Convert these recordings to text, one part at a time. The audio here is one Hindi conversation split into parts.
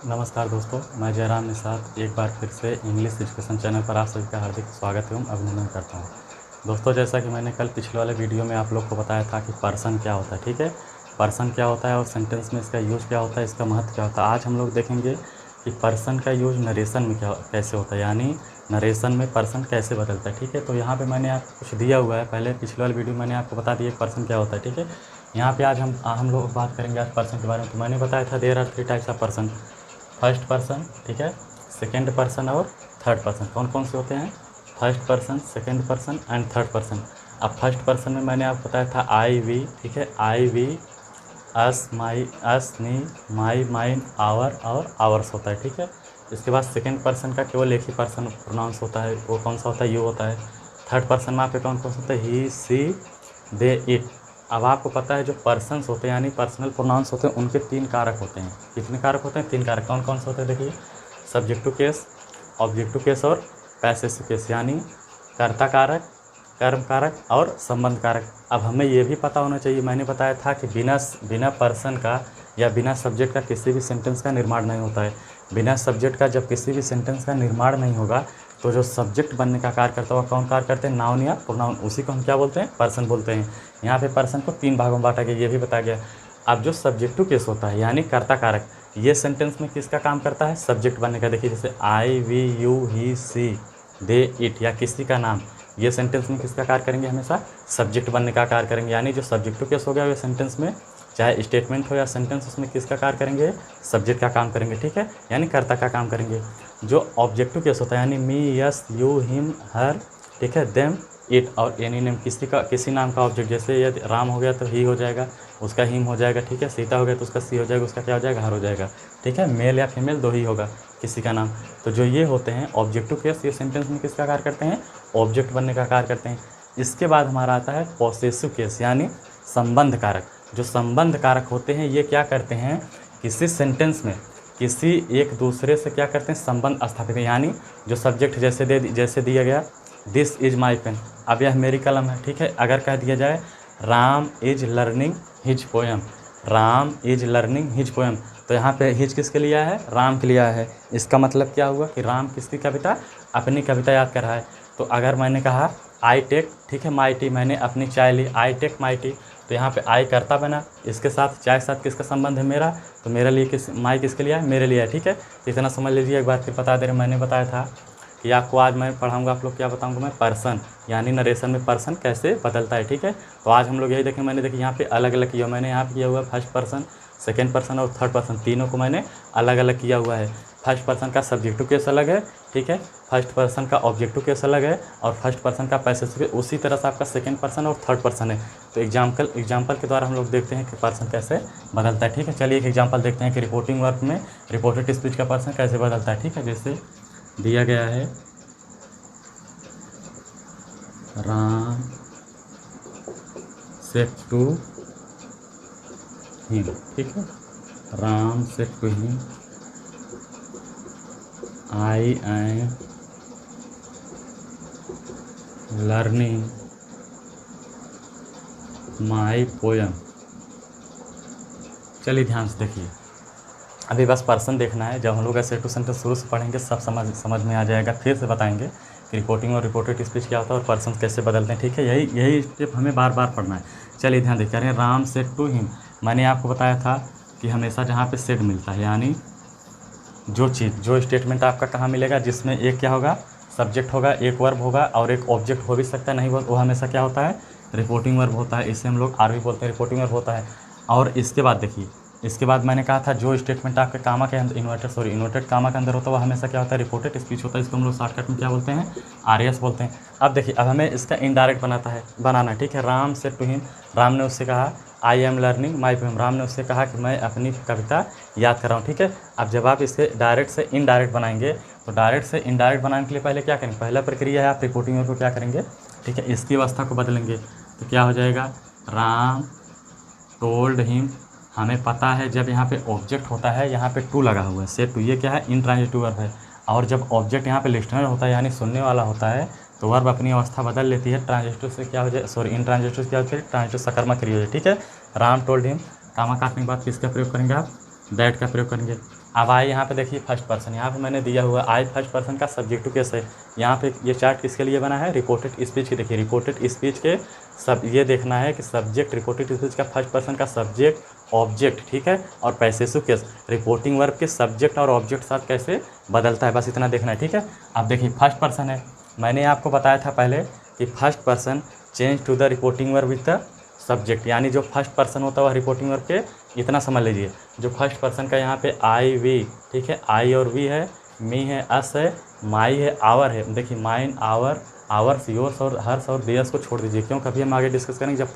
नमस्कार दोस्तों, मैं जयराम निषाद एक बार फिर से इंग्लिश एजुकेशन चैनल पर आप सभी का हार्दिक स्वागत एवं अभिनंदन करता हूं। दोस्तों, जैसा कि मैंने कल पिछले वाले वीडियो में आप लोग को बताया था कि पर्सन क्या होता है, ठीक है। पर्सन क्या होता है और सेंटेंस में इसका यूज़ क्या होता है, इसका महत्व क्या होता है। आज हम लोग देखेंगे कि पर्सन का यूज़ नरेशन में कैसे होता है, यानी नरेशन में पर्सन कैसे बदलता है, ठीक है। तो यहाँ पे मैंने आपको कुछ दिया हुआ है, पहले पिछले वाले वीडियो में मैंने आपको बता दिया पर्सन क्या होता है, ठीक है। यहाँ पे आज हम लोग बात करेंगे आज पर्सन के बारे में। तो मैंने बताया था there are 3 types of person. First person, ठीक है, सेकेंड पर्सन और थर्ड पर्सन। कौन कौन से होते हैं? First person, second person and third person. अब फर्स्ट पर्सन में मैंने आपको बताया था आई वी, ठीक है, I we, us, my, us, me, my, mine, our और आवर्स होता है, ठीक है। इसके बाद सेकेंड पर्सन का केवल एक ही पर्सन प्रोनाउंस होता है, वो कौन सा होता है? यू होता है। थर्ड पर्सन में आप कौन कौन सा होता है? ही, सी, दे, इट। अब आपको पता है जो पर्सन्स होते हैं यानी पर्सनल प्रोनाउंस होते हैं उनके 3 कारक होते हैं। कितने कारक होते हैं? 3 कारक। कौन कौन से होते हैं? देखिए, सब्जेक्टिव केस, ऑब्जेक्टिव केस और पैसिव केस, यानी कर्ता कारक, कर्म कारक और संबंध कारक। अब हमें ये भी पता होना चाहिए, मैंने बताया था कि बिना पर्सन का या बिना सब्जेक्ट का किसी भी सेंटेंस का निर्माण नहीं होता है। बिना सब्जेक्ट का जब किसी भी सेंटेंस का निर्माण नहीं होगा तो जो सब्जेक्ट बनने का कार्य करता हुआ कौन कार्य करते हैं? नाउन या प्रोनाउन, उसी को हम क्या बोलते हैं? पर्सन बोलते हैं। यहाँ पे पर्सन को 3 भागों में बांटा गया, ये भी बताया गया। अब जो सब्जेक्टिव केस होता है यानी कर्ता कारक, ये सेंटेंस में किसका काम करता है? सब्जेक्ट बनने का। देखिए, जैसे I, we, you, he, she, they, it या किसी का नाम, ये सेंटेंस में किसका कार्य करेंगे? हमेशा सब्जेक्ट बनने का कार्य करेंगे। यानी जो सब्जेक्टिव केस हो गया वो सेंटेंस में, चाहे स्टेटमेंट हो या सेंटेंस, उसमें किसका कार्य करेंगे? सब्जेक्ट का काम करेंगे, ठीक है, यानी कर्ता का काम करेंगे। जो ऑब्जेक्टिव केस होता है यानी मी, यस, यू, हिम, हर, ठीक है, देम, इट और एनी नेम, किसी नाम का ऑब्जेक्ट, जैसे यदि राम हो गया तो ही हो जाएगा, उसका हिम हो जाएगा, ठीक है। सीता हो गया तो उसका सी हो जाएगा, उसका क्या हो जाएगा? हर हो जाएगा, ठीक है। मेल या फीमेल दो ही होगा किसी का नाम। तो जो ये होते हैं ऑब्जेक्टिव केस, ये सेंटेंस में किसका कार्य करते हैं? ऑब्जेक्ट बनने का कार्य करते हैं। इसके बाद हमारा आता है पॉसेसिव केस यानी संबंध कारक। जो संबंध कारक होते हैं ये क्या करते हैं? किसी सेंटेंस में किसी एक दूसरे से क्या करते हैं? संबंध स्थापित है। यानी जो सब्जेक्ट जैसे दिया गया, दिस इज माई पेन, अब यह मेरी कलम है, ठीक है। अगर कह दिया जाए Ram is learning his poem, Ram is learning his poem, तो यहाँ पे हिज किसके लिए आया है? राम के लिए आया है। इसका मतलब क्या हुआ कि राम किसकी कविता? अपनी कविता याद कर रहा है। तो अगर मैंने कहा आई टेक, ठीक है, माई टी, मैंने अपनी चाय ली, आई टेक माई टी, तो यहाँ पे आई करता बना, इसके साथ चाय के साथ किसका संबंध है? मेरा। तो मेरे लिए माई किसके लिए है? मेरे लिए है, ठीक है। तो इतना समझ लीजिए। एक बार फिर बता दे रहे, मैंने बताया था कि आपको आज मैं पढ़ाऊंगा, आप लोग क्या बताऊंगा मैं? पर्सन, यानी नरेशन में पर्सन कैसे बदलता है, ठीक है। तो आज हम लोग यही देखें। मैंने देखिए यहाँ पे अलग अलग किया, मैंने यहाँ पे किया हुआ है फर्स्ट पर्सन, सेकेंड पर्सन और थर्ड पर्सन, तीनों को मैंने अलग अलग किया हुआ है। फर्स्ट पर्सन का सब्जेक्टिव केस अलग है, ठीक है, फर्स्ट पर्सन का ऑब्जेक्टिव केस अलग है और फर्स्ट पर्सन का पैसिव केस, उसी तरह से आपका सेकेंड पर्सन और थर्ड पर्सन है। तो एग्जाम्पल के द्वारा हम लोग देखते हैं कि पर्सन कैसे बदलता है, ठीक है। चलिए एक एग्जाम्पल देखते हैं कि रिपोर्टिंग वर्क में रिपोर्टेड स्पीच का पर्सन कैसे बदलता है, ठीक है। जैसे दिया गया है राम सेड टू हिम, ठीक है, Ram said to him I am learning my poem. चलिए ध्यान से देखिए, अभी बस पर्सन देखना है। जब हम लोग ऐसे टू सेंटेंस शुरू से पढ़ेंगे सब समझ में आ जाएगा। फिर से बताएंगे कि रिपोर्टिंग और रिपोर्टेड स्पीच क्या होता है और पर्सन कैसे बदलते हैं, ठीक है। यही स्टेप हमें बार बार पढ़ना है। चलिए ध्यान देखिए, अरे राम सेड टू हिम, मैंने आपको बताया था कि हमेशा जहाँ पे सेड मिलता है यानी जो स्टेटमेंट आपका कहाँ मिलेगा, जिसमें एक क्या होगा? सब्जेक्ट होगा, एक वर्ब होगा और एक ऑब्जेक्ट हो भी सकता है, नहीं वो हमेशा क्या होता है? रिपोर्टिंग वर्ब होता है। इसे हम लोग आर भी बोलते हैं, रिपोर्टिंग वर्ब होता है। और इसके बाद देखिए, इसके बाद मैंने कहा था जो स्टेटमेंट आपके कामा के अंदर इन्वर्टेड कामा के अंदर होता है वो हमेशा क्या होता है? रिपोर्टेड स्पीच होता है। इसको हम लोग शॉर्टकट में क्या बोलते हैं? आरएस बोलते हैं। अब देखिए, अब हमें इसका इनडायरेक्ट बनाना है, ठीक है। Ram said to him, Ram ने उससे कहा I am learning my poem, Ram ने उससे कहा कि मैं अपनी कविता याद कर रहा हूँ, ठीक है। अब जब आप इसे डायरेक्ट से इनडायरेक्ट बनाएंगे तो डायरेक्ट से इनडायरेक्ट बनाने के लिए पहले क्या करेंगे? पहला प्रक्रिया है आप रिपोर्टिंग वर्ब को क्या करेंगे, ठीक है, इसकी अवस्था को बदलेंगे। तो क्या हो जाएगा? राम टोल्ड हिम, हमें पता है जब यहाँ पे ऑब्जेक्ट होता है यहाँ पे टू लगा हुआ है, सेड टू, ये क्या है? इंट्रांजिटिव वर्ब है। और जब ऑब्जेक्ट यहाँ पे लिस्टनर होता है यानी सुनने वाला होता है तो वर्ब अपनी अवस्था बदल लेती है, ट्रांजिटिव से क्या हो जाए, इंट्रांजिटिव से क्या हो जाए? ट्रांजिटिव सकर्मक क्रिया हो जाए, ठीक है। राम टोल्ड हिम, कामा काटने के बाद किसका प्रयोग करेंगे आप? दैट का प्रयोग करेंगे। अब आई यहाँ पे देखिए फर्स्ट पर्सन, यहाँ पे मैंने दिया हुआ आई फर्स्ट पर्सन का सब्जेक्टिव केस है। यहाँ पे ये चार्ट किसके लिए बना है, रिपोर्टेड स्पीच की। देखिए रिपोर्टेड स्पीच के सब ये देखना है कि सब्जेक्ट रिपोर्टेड स्पीच का फर्स्ट पर्सन का सब्जेक्ट ऑब्जेक्ट, ठीक है, और पैसेसिव केस रिपोर्टिंग वर्ब के सब्जेक्ट और ऑब्जेक्ट साथ कैसे बदलता है, बस इतना देखना है, ठीक है। अब देखिए फर्स्ट पर्सन है, मैंने आपको बताया था पहले कि first person change to the reporting verb with the subject, यानी जो फर्स्ट पर्सन होता है वह रिपोर्टिंग वर्ब के, इतना समझ लीजिए। जो फर्स्ट पर्सन का यहाँ पे आई वी, ठीक है, आई और वी है, मी है, अस है, माई है, आवर है। देखिए माइन, आवर, आवर्स, योर्स और हर्स और देयर्स को छोड़ दीजिए, क्यों, कभी हम आगे डिस्कस करेंगे, जब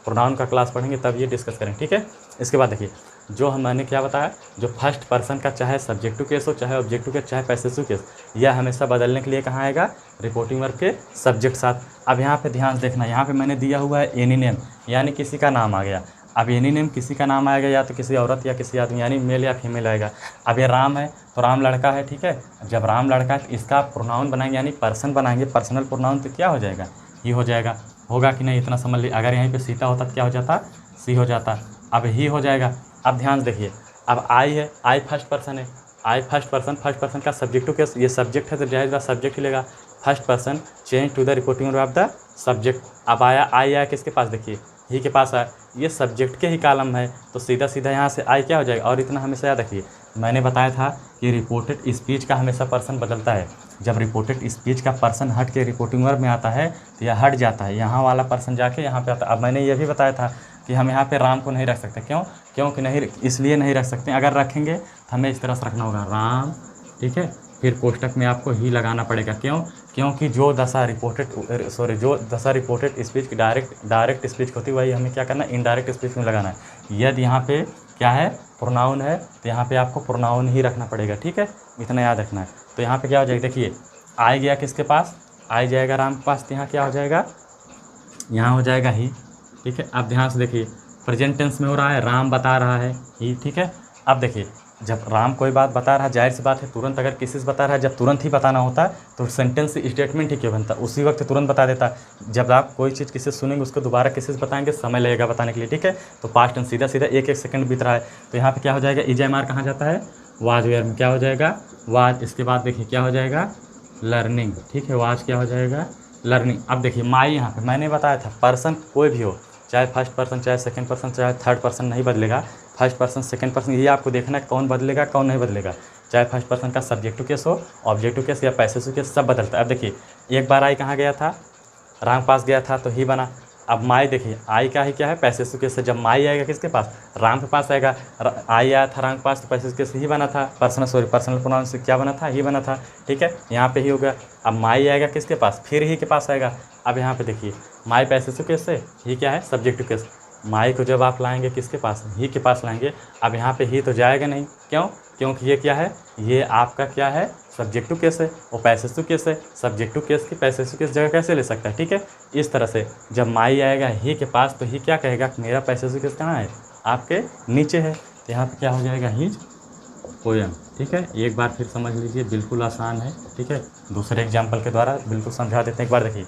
प्रोनाउन का क्लास पढ़ेंगे तब ये डिस्कस करेंगे, ठीक है। इसके बाद देखिए जो मैंने क्या बताया, जो फर्स्ट पर्सन का चाहे सब्जेक्टिव केस हो, चाहे ऑब्जेक्टिव केस, चाहे पैसेसिव केस, यह हमेशा बदलने के लिए कहाँ आएगा, रिपोर्टिंग वर्ब के सब्जेक्ट साथ। अब यहाँ पे ध्यान देखना, यहाँ पे मैंने दिया हुआ है एनी नेम, यानी किसी का नाम आ गया। अब एनी नेम किसी का नाम आएगा, या तो किसी औरत या किसी आदमी, यानी मेल या फीमेल आएगा। अब ये राम है तो राम लड़का है, ठीक है। जब राम लड़का है तो इसका प्रोनाउन बनाएंगे, यानी पर्सन बनाएंगे, पर्सनल प्रोनाउन, तो क्या हो जाएगा, ही हो जाएगा। होगा कि नहीं, इतना समझ लीजिए। अगर यहीं पे सीता होता तो क्या हो जाता, सी हो जाता, अब ही हो जाएगा। अब ध्यान देखिए, अब आई है, आई फर्स्ट पर्सन है, आई फर्स्ट पर्सन का सब्जेक्टिव केस, ये सब्जेक्ट है तो जाहिर बात सब्जेक्ट ही लेगा। First person change to the reporting verb of the subject. अब आया, आई आया किसके पास, देखिए ही के पास आया, ये सब्जेक्ट के ही कॉलम है, तो सीधा सीधा यहाँ से आई क्या हो जाएगा। और इतना हमेशा याद रखिए, मैंने बताया था कि रिपोर्टेड स्पीच का हमेशा पर्सन बदलता है। जब रिपोर्टेड स्पीच का पर्सन हट के रिपोर्टिंग वर्ब में आता है तो यह हट जाता है, यहाँ वाला पर्सन जाके यहाँ पे आता है। अब मैंने ये भी बताया था कि हम यहाँ पे राम को नहीं रख सकते, क्योंकि नहीं, इसलिए नहीं रख सकते, अगर रखेंगे तो हमें इस तरह से रखना होगा राम, ठीक है, फिर कोष्टक में आपको ही लगाना पड़ेगा, क्योंकि जो दशा रिपोर्टेड स्पीच की डायरेक्ट स्पीच होती है, वही हमें क्या करना है, इनडायरेक्ट स्पीच में लगाना है। यदि यहाँ पे क्या है, प्रोनाउन है, तो यहाँ पे आपको प्रोनाउन ही रखना पड़ेगा, ठीक है, इतना याद रखना है। तो यहाँ पे क्या हो जाएगा, देखिए आई गया किसके पास, आई जाएगा राम के पास, तो यहाँ क्या हो जाएगा, यहाँ हो जाएगा ही, ठीक है। अब ध्यान से देखिए, प्रेजेंट टेंस में हो रहा है, राम बता रहा है ही, ठीक है। अब देखिए जब राम कोई बात बता रहा है, जाहिर सी बात है तुरंत, अगर किसी से बता रहा है, जब तुरंत ही बताना होता है तो सेंटेंस स्टेटमेंट ही क्यों बनता, उसी वक्त तुरंत बता देता। जब आप कोई चीज़ किसी से सुनेंगे, उसको दोबारा किसी से बताएंगे, समय लगेगा बताने के लिए, ठीक है। तो पास्ट टेंस सीधा सीधा एक सेकंड बीत रहा है, तो यहाँ पे क्या हो जाएगा, ईजेएमआर कहाँ जाता है, वाज वेयर में, क्या हो जाएगा, वाज। इसके बाद देखिए क्या हो जाएगा, लर्निंग, ठीक है, वाज क्या हो जाएगा, लर्निंग। अब देखिए माई, यहाँ पे मैंने बताया था पर्सन कोई भी हो, चाहे फर्स्ट पर्सन, चाहे सेकंड पर्सन, चाहे थर्ड पर्सन, नहीं बदलेगा। फर्स्ट पर्सन, सेकंड पर्सन, ये आपको देखना है कौन बदलेगा कौन नहीं बदलेगा। चाहे फर्स्ट पर्सन का सब्जेक्टिव केस हो, ऑब्जेक्टिव केस या पैसेसिव केस, सब बदलता है। अब देखिए एक बार आई कहाँ गया था, राम पास गया था तो ही बना। अब माई देखिए, आई का ही क्या है, पैसेसिव केस से। जब माई आएगा किसके पास, राम के पास आएगा, आई आया था राम के पास तो पैसेसिव केस ही बना था, पर्सनल प्रोनाउन से क्या बना था, ही बना था, ठीक है, यहाँ पे ही हो गया। अब माई आएगा किसके पास, फिर ही के पास आएगा। अब यहाँ पे देखिए माई पैसेसिव केस से, ही क्या है, सब्जेक्टिव केस। माई को जब आप लाएंगे किसके पास, ही के पास लाएंगे। अब यहाँ पे ही तो जाएगा नहीं, क्योंकि ये क्या है, ये आपका क्या है, सब्जेक्टिव केस है, वो पैसेसिव केस है। सब्जेक्टिव केस की पैसेसिव केस जगह कैसे ले सकता है, ठीक है। इस तरह से जब माई आएगा ही के पास तो ही क्या कहेगा, मेरा पैसेसिव केस कहाँ है, आपके नीचे है, तो यहाँ पे क्या हो जाएगा, हीज पोएम, ठीक है। एक बार फिर समझ लीजिए, बिल्कुल आसान है, ठीक है। दूसरे एग्जाम्पल के द्वारा बिल्कुल समझा देते हैं। एक बार देखिए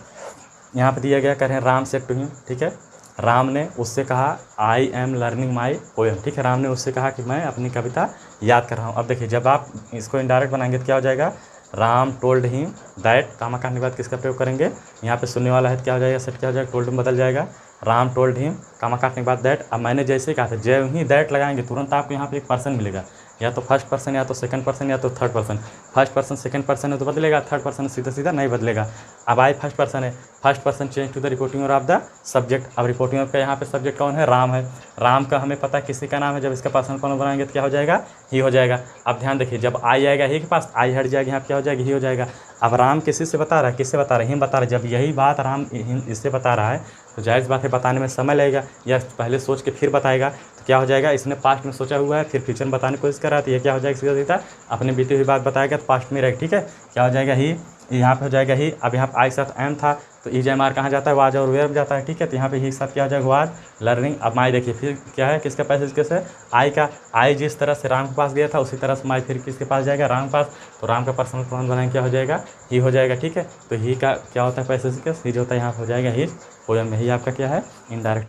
यहाँ पे दिया गया, कह रहे हैं राम सेड टू हिम, ठीक है, राम ने उससे कहा I am learning my poem, ठीक है। राम ने उससे कहा कि मैं अपनी कविता याद कर रहा हूँ। अब देखिए जब आप इसको इनडायरेक्ट बनाएंगे तो क्या हो जाएगा, राम टोल्ड हिम दैट, कामा कहने के बाद किसका प्रयोग करेंगे, यहाँ पे सुनने वाला है तो क्या हो जाएगा, सेट क्या हो जाएगा, टोल्ड में बदल जाएगा। राम टोल्ड हिम, कामा काटने के बाद दैट। अब मैंने जैसे ही कहा था, जब ही दैट लगाएंगे तुरंत आपको यहाँ पे एक पर्सन मिलेगा, या तो फर्स्ट पर्सन, या तो सेकंड पर्सन, या तो third person. First person second person है तो बदलेगा, थर्ड पर्सन सीधा सीधा नहीं बदलेगा। अब आई फर्स्ट पर्सन है, first person change to the reporting of the subject. अब रिपोर्टिंग ऑफ का यहाँ पे सब्जेक्ट कौन है, राम है। राम का हमें पता है किसी का नाम है, जब इसका पर्सनल प्रोनाउन बनाएंगे तो क्या हो जाएगा, ही हो जाएगा। अब ध्यान देखिए, जब आई आएगा ही के पास, आई हट जाएगी, यहाँ क्या हो जाएगी, ही हो जाएगा। अब राम किसी से बता रहा है, किससे बता रहा है, हिम बता रहा है। जब यही बात राम इससे बता रहा है तो जाहिर बात है बताने में समय लगेगा, या पहले सोच के फिर बताएगा, तो क्या हो जाएगा, इसने पास्ट में सोचा हुआ है, फिर फ्यूचर में बताने की कोशिश कर रहा है, तो ये क्या हो जाएगा, सीधा सीधा अपनी बीती हुई बात बताएगा तो पास्ट में रहेगा, ठीक है। क्या हो जाएगा, ही, यहाँ पे हो जाएगा ही। अब यहाँ पे आई साथ एम था तो ईजेएमआर कहाँ जाता है, वाज और वेयर जाता है, ठीक है। तो यहाँ पे ही साथ क्या हो जाएगा, वाज लर्निंग। अब माई देखिए फिर क्या है, किसका पैसेज कैसे, आई का। आई जिस तरह से राम के पास गया था उसी तरह से माई फिर किसके पास जाएगा, राम के पास। तो राम का पर्सनल प्रोनाउन बनाएंगे, क्या हो जाएगा, ही हो जाएगा, ठीक है। तो ही का क्या होता है पैसेज केस, ही जो होता है यहाँ पे हो जाएगा ही पोएम में। ही आपका क्या है, इनडायरेक्ट